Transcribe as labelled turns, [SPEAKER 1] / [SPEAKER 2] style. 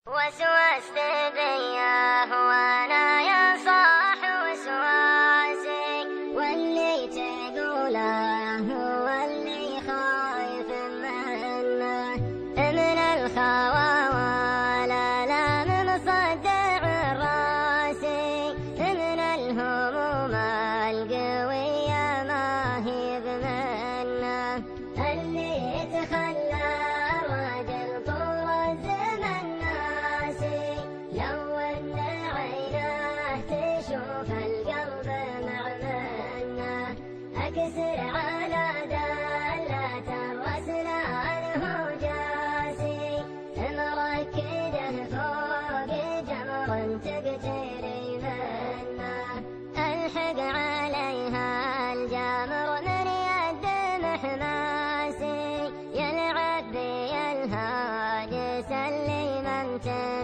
[SPEAKER 1] وسوست بياه وانا يا صاح وسواسي، واللي تقوله هو اللي خايف منه من الخواوى، لا مصدع راسي من الهموم القوية ما هي بمنه، اللي يتخلى راجل طول الزمن ناسي، لو ان عينه تشوف القلب معمنه، اكسر على دلة الرسلان هو جاسي، مركده فوق جمر تقتري منه، الحق عليها الجمر من يد محماسي، يلعب بي الهاجس اللي ما انتهى